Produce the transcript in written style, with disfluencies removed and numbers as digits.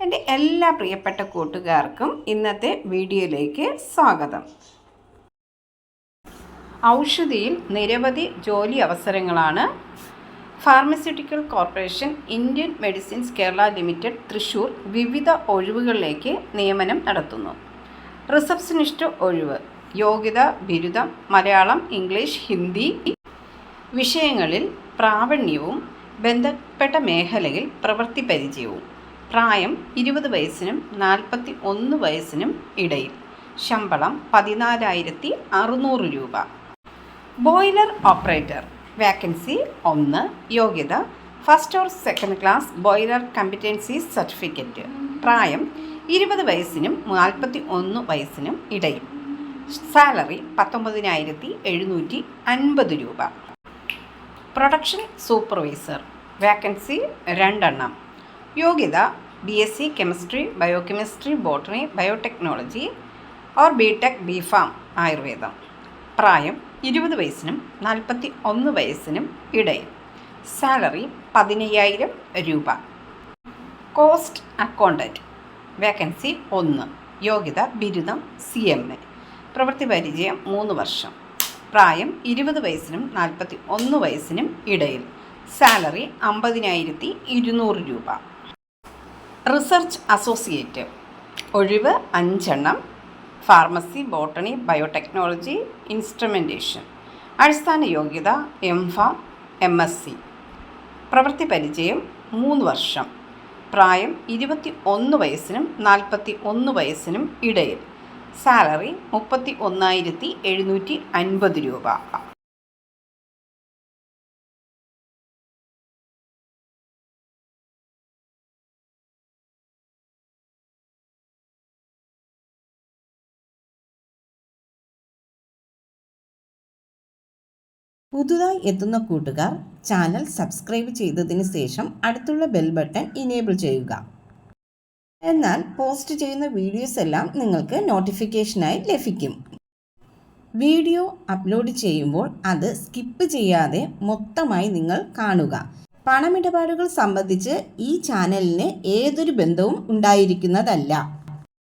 എൻ്റെ എല്ലാ പ്രിയപ്പെട്ട കൂട്ടുകാർക്കും ഇന്നത്തെ വീഡിയോയിലേക്ക് സ്വാഗതം. ഔഷധിയിൽ നിരവധി ജോലി അവസരങ്ങളാണ്. Pharmaceutical corporation Indian medicines Kerala limited Thrissur വിവിധ ഒഴിവുകളിലേക്ക് നിയമനം നടത്തുന്നു. റിസപ്ഷനിസ്റ്റ് ഒഴിവ്. യോഗ്യത ബിരുദം മലയാളം, ഇംഗ്ലീഷ്, ഹിന്ദി വിഷയങ്ങളിൽ പ്രാവീണ്യവും ബന്ധപ്പെട്ട മേഖലയിൽ പ്രവൃത്തി പരിചയവും. പ്രായം 20 വയസ്സിനും 41 വയസ്സിനും ഇടയിൽ. ശമ്പളം 14,600 രൂപ. Boiler operator vacancy 1. യോഗ്യത first or second class boiler competency certificate. പ്രായം 20 വയസ്സിനും 41 വയസ്സിനും ഇടയിൽ. സാലറി 19,750 രൂപ. Production supervisor vacancy 2. യോഗ്യത BSc chemistry, biochemistry, botany, biotechnology or BTech B.Pharm ആയുർവേദം. പ്രായം 20 വയസ്സിനും 41 വയസ്സിനും ഇടയിൽ. സാലറി 15,000 രൂപ. Cost accountant vacancy 1. യോഗ്യത ബിരുദം CMA. പ്രവൃത്തി പരിചയം 3 വർഷം. പ്രായം 20 വയസ്സിനും 41 വയസ്സിനും ഇടയിൽ. സാലറി 50,200 രൂപ. റിസർച്ച് അസോസിയേറ്റ് ഒഴിവ് 5. Pharmacy, botany, biotechnology, instrumentation. അടിസ്ഥാന യോഗ്യത M.Pharm, MSc. പ്രവൃത്തി പരിചയം 3 വർഷം. പ്രായം 21 വയസ്സിനും 41 വയസ്സിനും ഇടയിൽ. സാലറി 31,750 രൂപ. പുതുതായി എത്തുന്ന കൂട്ടുകാർ ചാനൽ സബ്സ്ക്രൈബ് ചെയ്തതിന് ശേഷം അടുത്തുള്ള ബെൽ ബട്ടൺ ഇനേബിൾ ചെയ്യുക. എന്നാൽ പോസ്റ്റ് ചെയ്യുന്ന വീഡിയോസ് എല്ലാം നിങ്ങൾക്ക് നോട്ടിഫിക്കേഷനായി ലഭിക്കും. വീഡിയോ അപ്ലോഡ് ചെയ്യുമ്പോൾ അത് സ്കിപ്പ് ചെയ്യാതെ മൊത്തമായി നിങ്ങൾ കാണുക. പണമിടപാടുകൾ സംബന്ധിച്ച് ഈ ചാനലിന് ഏതൊരു ബന്ധവും ഉണ്ടായിരിക്കുന്നതല്ല.